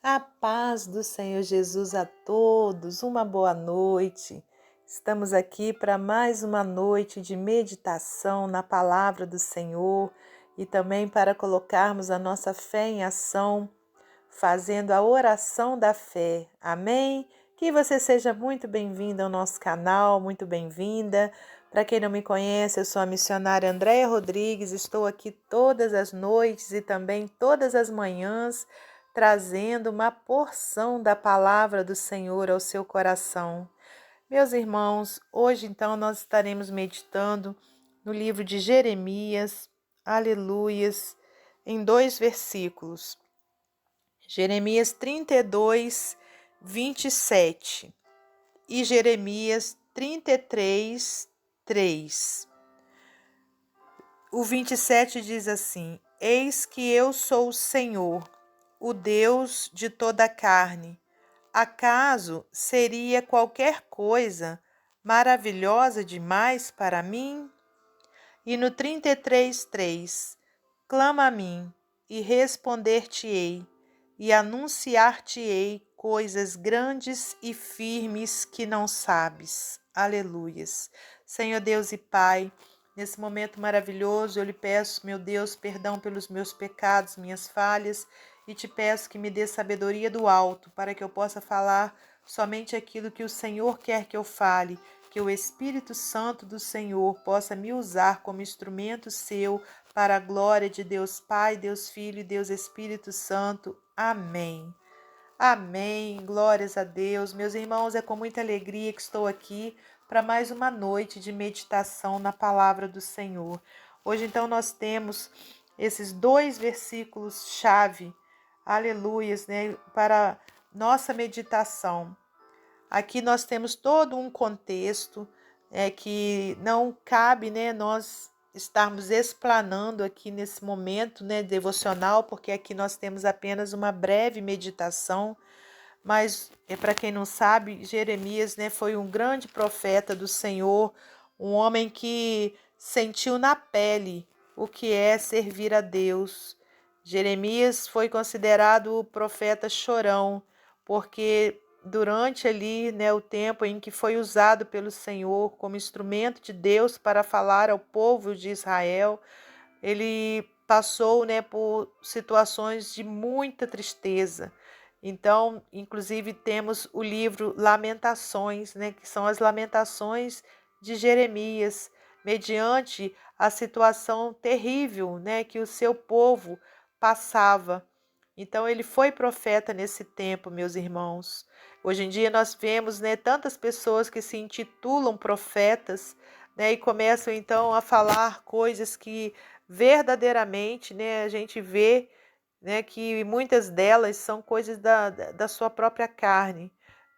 A paz do Senhor Jesus a todos, uma boa noite. Estamos aqui para mais uma noite de meditação na palavra do Senhor e também para colocarmos a nossa fé em ação, fazendo a oração da fé. Amém? Que você seja muito bem-vindo ao nosso canal, muito bem-vinda. Para quem não me conhece, eu sou a missionária Andréia Rodrigues, estou aqui todas as noites e também todas as manhãs, trazendo uma porção da palavra do Senhor ao seu coração. Meus irmãos, hoje então nós estaremos meditando no livro de Jeremias, aleluias, em 2 versículos. Jeremias 32, 27 e Jeremias 33, 3. O 27 diz assim: Eis que eu sou o Senhor, o Deus de toda a carne. Acaso seria qualquer coisa maravilhosa demais para mim? E no 33, 3, clama a mim e responder-te-ei, e anunciar-te-ei coisas grandes e firmes que não sabes. Aleluias. Senhor Deus e Pai, nesse momento maravilhoso eu lhe peço, meu Deus, perdão pelos meus pecados, minhas falhas, e te peço que me dê sabedoria do alto, para que eu possa falar somente aquilo que o Senhor quer que eu fale, que o Espírito Santo do Senhor possa me usar como instrumento seu para a glória de Deus Pai, Deus Filho e Deus Espírito Santo. Amém. Amém. Glórias a Deus. Meus irmãos, é com muita alegria que estou aqui para mais uma noite de meditação na palavra do Senhor. Hoje, então, nós temos esses 2 versículos-chave, aleluias, né, para nossa meditação. Aqui nós temos todo um contexto que não cabe, né, nós estarmos explanando aqui nesse momento, né, devocional, porque aqui nós temos apenas uma breve meditação, mas para quem não sabe, Jeremias, né, foi um grande profeta do Senhor, um homem que sentiu na pele o que é servir a Deus. Jeremias foi considerado o profeta chorão, porque durante ali, né, o tempo em que foi usado pelo Senhor como instrumento de Deus para falar ao povo de Israel, ele passou, né, por situações de muita tristeza. Então, inclusive, temos o livro Lamentações, né, que são as lamentações de Jeremias, mediante a situação terrível, né, que o seu povo passava. Então, ele foi profeta nesse tempo, meus irmãos. Hoje em dia nós vemos, né, tantas pessoas que se intitulam profetas, né, e começam então a falar coisas que verdadeiramente, né, a gente vê, né, que muitas delas são coisas da sua própria carne,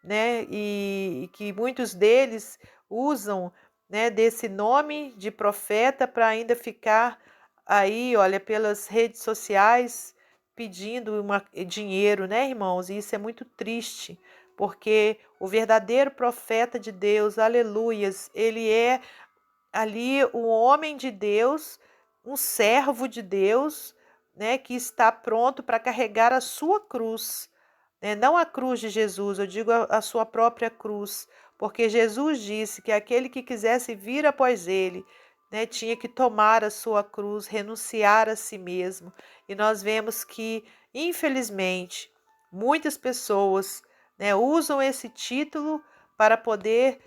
né, e que muitos deles usam, né, desse nome de profeta para ainda ficar aí, olha, pelas redes sociais pedindo dinheiro, né, irmãos? E isso é muito triste, porque o verdadeiro profeta de Deus, aleluias, ele é ali um homem de Deus, um servo de Deus, né, que está pronto para carregar a sua cruz, né? Não a cruz de Jesus, eu digo a sua própria cruz, porque Jesus disse que aquele que quisesse vir após ele, né, tinha que tomar a sua cruz, renunciar a si mesmo. E nós vemos que, infelizmente, muitas pessoas, né, usam esse título para poder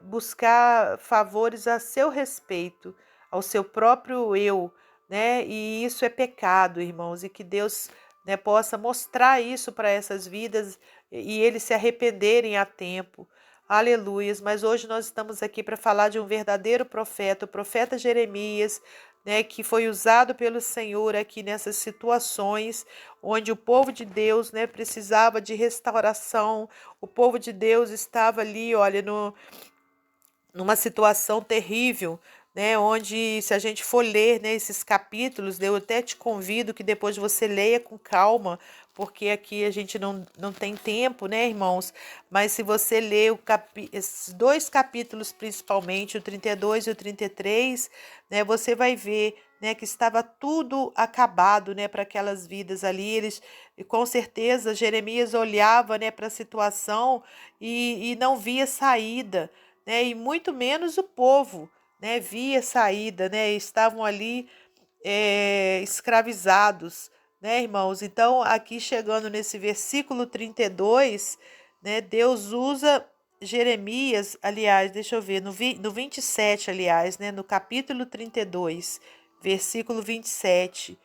buscar favores a seu respeito, ao seu próprio eu, né? E isso é pecado, irmãos, e que Deus, né, possa mostrar isso para essas vidas e eles se arrependerem a tempo. Aleluias, mas hoje nós estamos aqui para falar de um verdadeiro profeta, o profeta Jeremias, né, que foi usado pelo Senhor aqui nessas situações onde o povo de Deus, né, precisava de restauração, o povo de Deus estava ali, olha, numa situação terrível, né, onde se a gente for ler, né, esses capítulos, eu até te convido que depois você leia com calma, porque aqui a gente não tem tempo, né, irmãos? Mas se você ler esses dois capítulos, principalmente, o 32 e o 33, né, você vai ver, né, que estava tudo acabado, né, para aquelas vidas ali. E com certeza, Jeremias olhava, né, para a situação e não via saída, né, e muito menos o povo, né, via saída, né, estavam ali escravizados, né, irmãos? Então, aqui chegando nesse versículo 32, né, Deus usa Jeremias, aliás, deixa eu ver, no 27, aliás, né, no capítulo 32, versículo 27.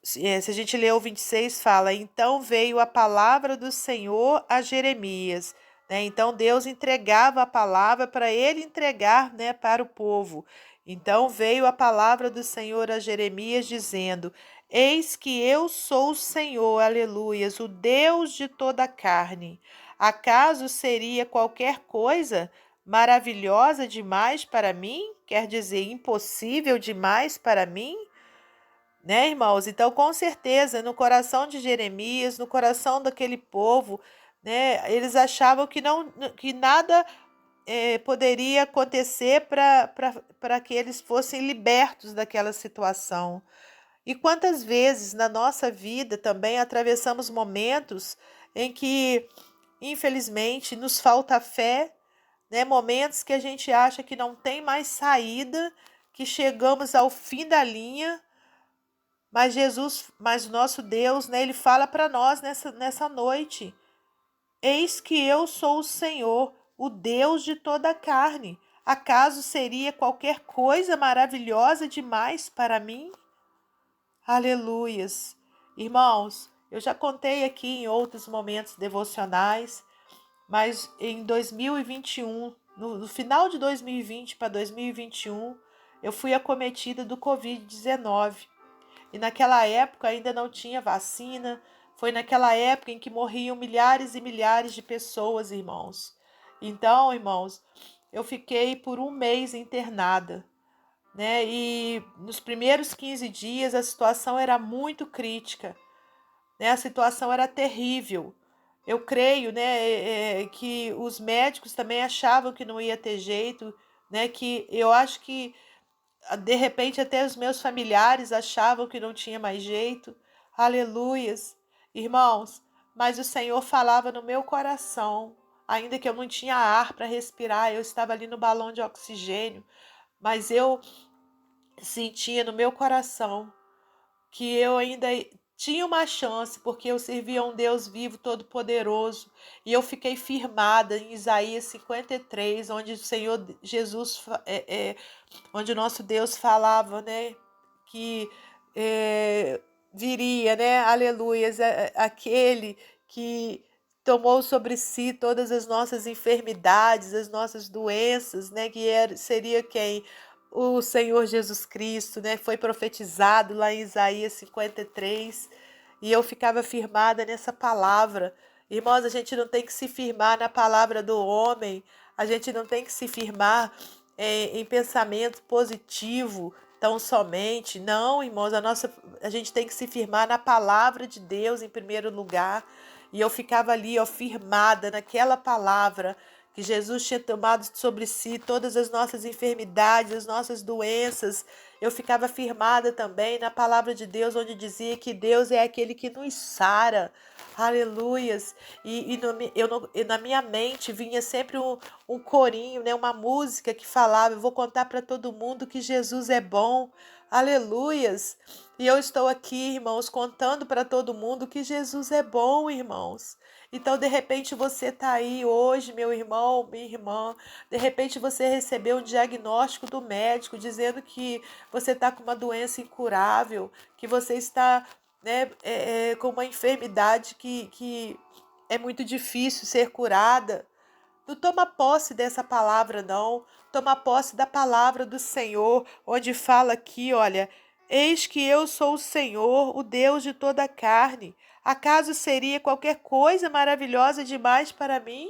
Se a gente ler o 26, fala: Então veio a palavra do Senhor a Jeremias. Né? Então Deus entregava a palavra para ele entregar, né, para o povo. Então veio a palavra do Senhor a Jeremias, dizendo: Eis que eu sou o Senhor, aleluias, o Deus de toda a carne. Acaso seria qualquer coisa maravilhosa demais para mim? Quer dizer, impossível demais para mim? Né, irmãos? Então, com certeza, no coração de Jeremias, no coração daquele povo, né, eles achavam que nada poderia acontecer para que eles fossem libertos daquela situação. E quantas vezes na nossa vida também atravessamos momentos em que, infelizmente, nos falta fé, né? Momentos que a gente acha que não tem mais saída, que chegamos ao fim da linha, mas mas o nosso Deus, né, ele fala para nós nessa noite: Eis que eu sou o Senhor, o Deus de toda a carne. Acaso seria qualquer coisa maravilhosa demais para mim? Aleluias. Irmãos, eu já contei aqui em outros momentos devocionais, mas em 2021, no final de 2020 para 2021, eu fui acometida do Covid-19. E naquela época ainda não tinha vacina. Foi naquela época em que morriam milhares e milhares de pessoas, irmãos. Então, irmãos, eu fiquei por um mês internada, né? E nos primeiros 15 dias a situação era muito crítica, né? A situação era terrível. Eu creio, né, que os médicos também achavam que não ia ter jeito, né? Que eu acho que de repente, até os meus familiares achavam que não tinha mais jeito. Aleluias. Irmãos, mas o Senhor falava no meu coração, ainda que eu não tinha ar para respirar, eu estava ali no balão de oxigênio, mas eu sentia no meu coração que eu ainda tinha uma chance, porque eu servia a um Deus vivo, todo-poderoso, e eu fiquei firmada em Isaías 53, onde o Senhor Jesus, onde o nosso Deus falava, né, que viria, né, aleluias, aquele que tomou sobre si todas as nossas enfermidades, as nossas doenças, né, seria quem? O Senhor Jesus Cristo, né? Foi profetizado lá em Isaías 53, e eu ficava firmada nessa palavra. Irmãos, a gente não tem que se firmar na palavra do homem, a gente não tem que se firmar em pensamento positivo tão somente. Não, irmãos, a gente tem que se firmar na palavra de Deus em primeiro lugar. E eu ficava ali, ó, firmada naquela palavra, que Jesus tinha tomado sobre si todas as nossas enfermidades, as nossas doenças. Eu ficava firmada também na palavra de Deus, onde dizia que Deus é aquele que nos sara. Aleluias. E na minha mente vinha sempre um corinho, né, uma música que falava: Eu vou contar para todo mundo que Jesus é bom. Aleluias. E eu estou aqui, irmãos, contando para todo mundo que Jesus é bom, irmãos. Então, de repente, você está aí hoje, meu irmão, minha irmã. De repente, você recebeu um diagnóstico do médico dizendo que você está com uma doença incurável, que você está, né, com uma enfermidade que é muito difícil ser curada. Não toma posse dessa palavra, não. Toma posse da palavra do Senhor, onde fala aqui, olha: Eis que eu sou o Senhor, o Deus de toda a carne. Acaso seria qualquer coisa maravilhosa demais para mim?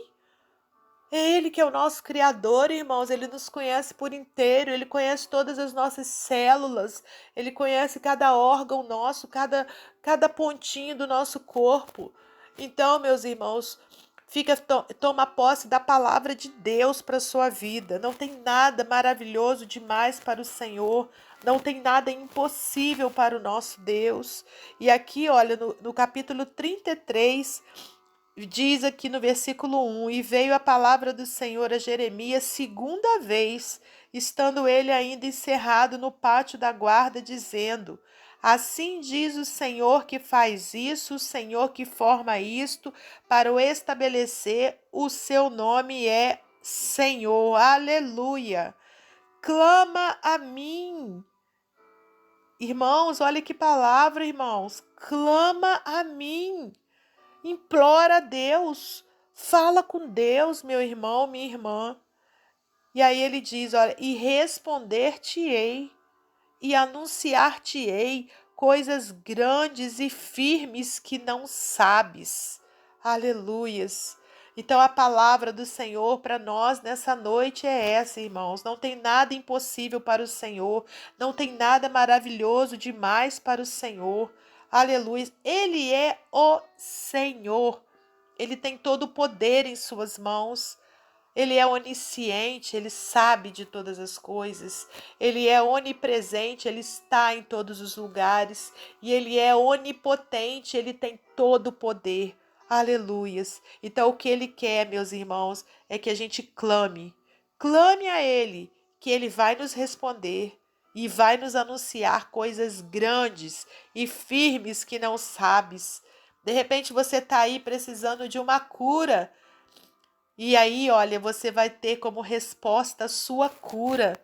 É Ele que é o nosso Criador, irmãos. Ele nos conhece por inteiro. Ele conhece todas as nossas células. Ele conhece cada órgão nosso, cada pontinho do nosso corpo. Então, meus irmãos, toma posse da palavra de Deus para a sua vida. Não tem nada maravilhoso demais para o Senhor. Não tem nada impossível para o nosso Deus. E aqui, olha, no capítulo 33, diz aqui no versículo 1: E veio a palavra do Senhor a Jeremias segunda vez, estando ele ainda encerrado no pátio da guarda, dizendo: Assim diz o Senhor que faz isso, o Senhor que forma isto, para o estabelecer, o seu nome é Senhor. Aleluia! Clama a mim. Irmãos, olha que palavra, irmãos. Clama a mim. Implora a Deus, fala com Deus, meu irmão, minha irmã. E aí ele diz, olha, e responder-te-ei, e anunciar-te-ei coisas grandes e firmes que não sabes. Aleluias. Então a palavra do Senhor para nós nessa noite é essa, irmãos. Não tem nada impossível para o Senhor, não tem nada maravilhoso demais para o Senhor. Aleluia. Ele é o Senhor. Ele tem todo o poder em suas mãos. Ele é onisciente, ele sabe de todas as coisas. Ele é onipresente, ele está em todos os lugares. E ele é onipotente, ele tem todo o poder. Aleluias. Então o que ele quer, meus irmãos, é que a gente clame. Clame a ele, que ele vai nos responder e vai nos anunciar coisas grandes e firmes que não sabes. De repente você está aí precisando de uma cura. E aí, olha, você vai ter como resposta a sua cura.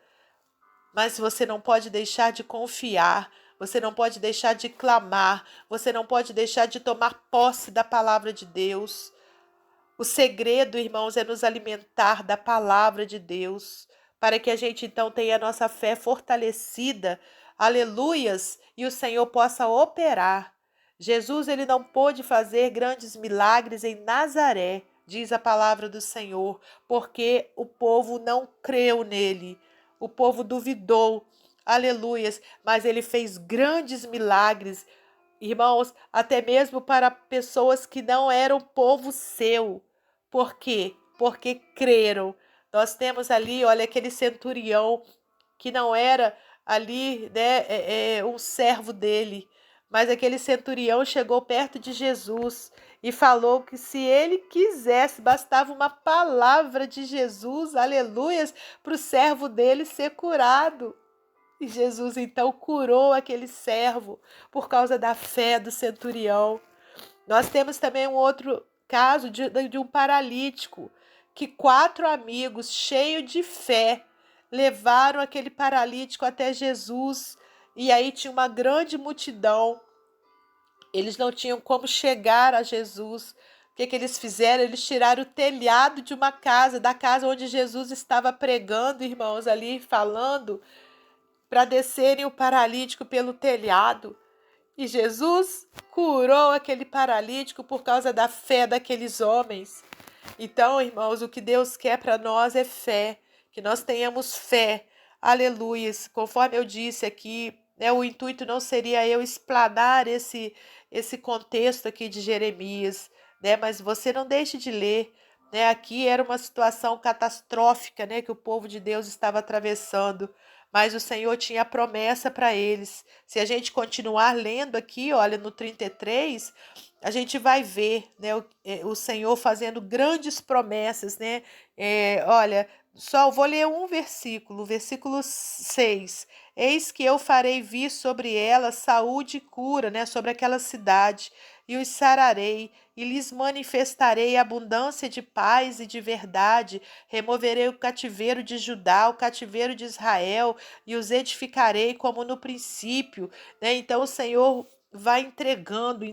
Mas você não pode deixar de confiar, você não pode deixar de clamar, você não pode deixar de tomar posse da palavra de Deus. O segredo, irmãos, é nos alimentar da palavra de Deus, para que a gente então tenha a nossa fé fortalecida, aleluias, e o Senhor possa operar. Jesus, ele não pôde fazer grandes milagres em Nazaré, diz a palavra do Senhor, porque o povo não creu nele, o povo duvidou, aleluias, mas ele fez grandes milagres, irmãos, até mesmo para pessoas que não eram povo seu. Por quê? Porque creram. Nós temos ali, olha, aquele centurião que não era ali, né, um servo dele, mas aquele centurião chegou perto de Jesus e falou que se ele quisesse, bastava uma palavra de Jesus, aleluias, para o servo dele ser curado. E Jesus então curou aquele servo por causa da fé do centurião. Nós temos também um outro caso de um paralítico, que 4 amigos, cheios de fé, levaram aquele paralítico até Jesus. E aí tinha uma grande multidão. Eles não tinham como chegar a Jesus. O que eles fizeram? Eles tiraram o telhado de uma casa, da casa onde Jesus estava pregando, irmãos, ali falando, para descerem o paralítico pelo telhado. E Jesus curou aquele paralítico por causa da fé daqueles homens. Então, irmãos, o que Deus quer para nós é fé, que nós tenhamos fé. Aleluias. Conforme eu disse aqui, né, o intuito não seria eu explanar esse contexto aqui de Jeremias, né, mas você não deixe de ler. Né, aqui era uma situação catastrófica, né, que o povo de Deus estava atravessando, mas o Senhor tinha promessa para eles. Se a gente continuar lendo aqui, olha, no 33, a gente vai ver, né, o Senhor fazendo grandes promessas, né? Olha, só vou ler um versículo, versículo 6. Eis que eu farei vir sobre ela saúde e cura, né, sobre aquela cidade, e os sararei, e lhes manifestarei abundância de paz e de verdade. Removerei o cativeiro de Judá, o cativeiro de Israel, e os edificarei como no princípio, né? Então o Senhor vai entregando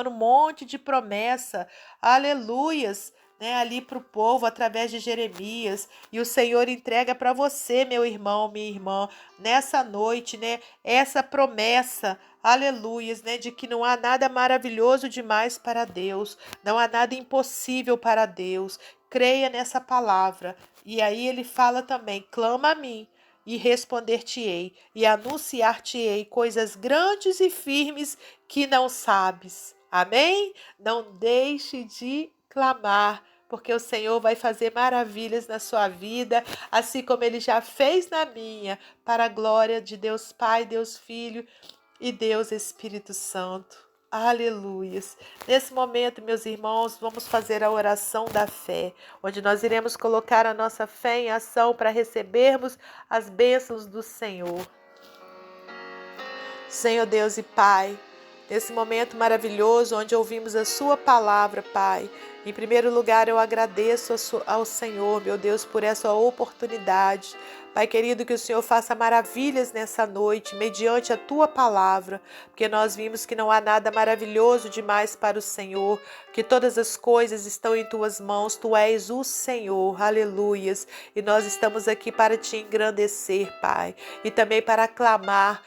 um monte de promessa, aleluias, né, ali para o povo através de Jeremias. E o Senhor entrega para você, meu irmão, minha irmã, nessa noite, né, essa promessa, aleluias, né, de que não há nada maravilhoso demais para Deus, não há nada impossível para Deus. creia nessa palavra. E aí ele fala também: clama a mim e responder-te-ei, e anunciar-te-ei coisas grandes e firmes que não sabes. Amém? Não deixe de clamar, porque o Senhor vai fazer maravilhas na sua vida, assim como ele já fez na minha, para a glória de Deus Pai, Deus Filho e Deus Espírito Santo. Aleluias. Nesse momento, meus irmãos, vamos fazer a oração da fé, onde nós iremos colocar a nossa fé em ação para recebermos as bênçãos do Senhor. Senhor Deus e Pai, nesse momento maravilhoso onde ouvimos a sua palavra, Pai, em primeiro lugar eu agradeço ao Senhor, meu Deus, por essa oportunidade. Pai querido, que o Senhor faça maravilhas nessa noite, mediante a tua palavra, porque nós vimos que não há nada maravilhoso demais para o Senhor, que todas as coisas estão em tuas mãos, tu és o Senhor, aleluias, e nós estamos aqui para te engrandecer, Pai, e também para clamar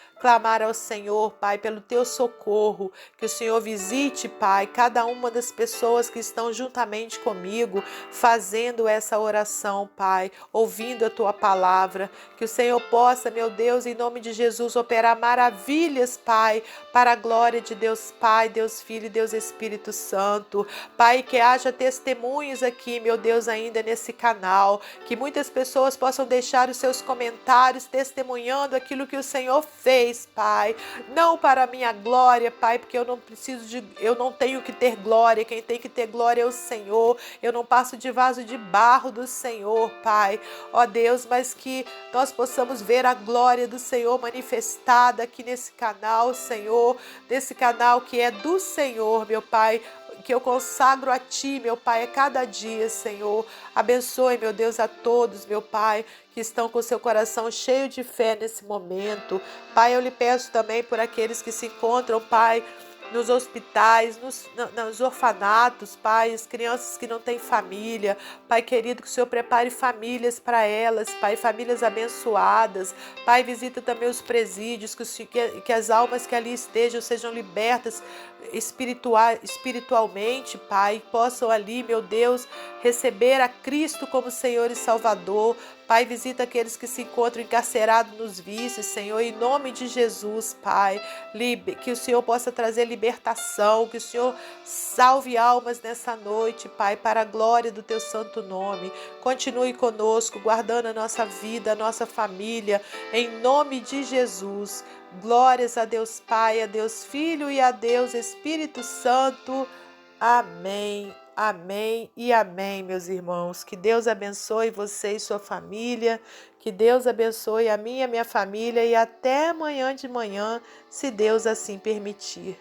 ao Senhor, Pai, pelo teu socorro, que o Senhor visite, Pai, cada uma das pessoas que estão juntamente comigo, fazendo essa oração, Pai, ouvindo a tua palavra, que o Senhor possa, meu Deus, em nome de Jesus, operar maravilhas, Pai, para a glória de Deus Pai, Deus Filho e Deus Espírito Santo, Pai, que haja testemunhos aqui, meu Deus, ainda nesse canal, que muitas pessoas possam deixar os seus comentários testemunhando aquilo que o Senhor fez, Pai, não para a minha glória, Pai, porque eu não tenho que ter glória, quem tem que ter glória é o Senhor, eu não passo de vaso de barro do Senhor, Pai, ó Deus, mas que nós possamos ver a glória do Senhor manifestada aqui nesse canal, Senhor, nesse canal que é do Senhor, meu Pai, que eu consagro a Ti, meu Pai, a cada dia, Senhor. Abençoe, meu Deus, a todos, meu Pai, que estão com seu coração cheio de fé nesse momento. Pai, eu lhe peço também por aqueles que se encontram, Pai, nos hospitais, nos orfanatos, Pai, as crianças que não têm família, Pai querido, que o Senhor prepare famílias para elas, Pai, famílias abençoadas, Pai, visita também os presídios, que as almas que ali estejam sejam libertas espiritualmente, Pai, possam ali, meu Deus, receber a Cristo como Senhor e Salvador. Pai, visita aqueles que se encontram encarcerados nos vícios, Senhor, em nome de Jesus, Pai, que o Senhor possa trazer libertação, que o Senhor salve almas nessa noite, Pai, para a glória do teu santo nome. Continue conosco, guardando a nossa vida, a nossa família, em nome de Jesus. Glórias a Deus Pai, a Deus Filho e a Deus Espírito Santo. Amém, amém e amém, meus irmãos. Que Deus abençoe você e sua família. Que Deus abençoe a minha família e até amanhã de manhã, se Deus assim permitir.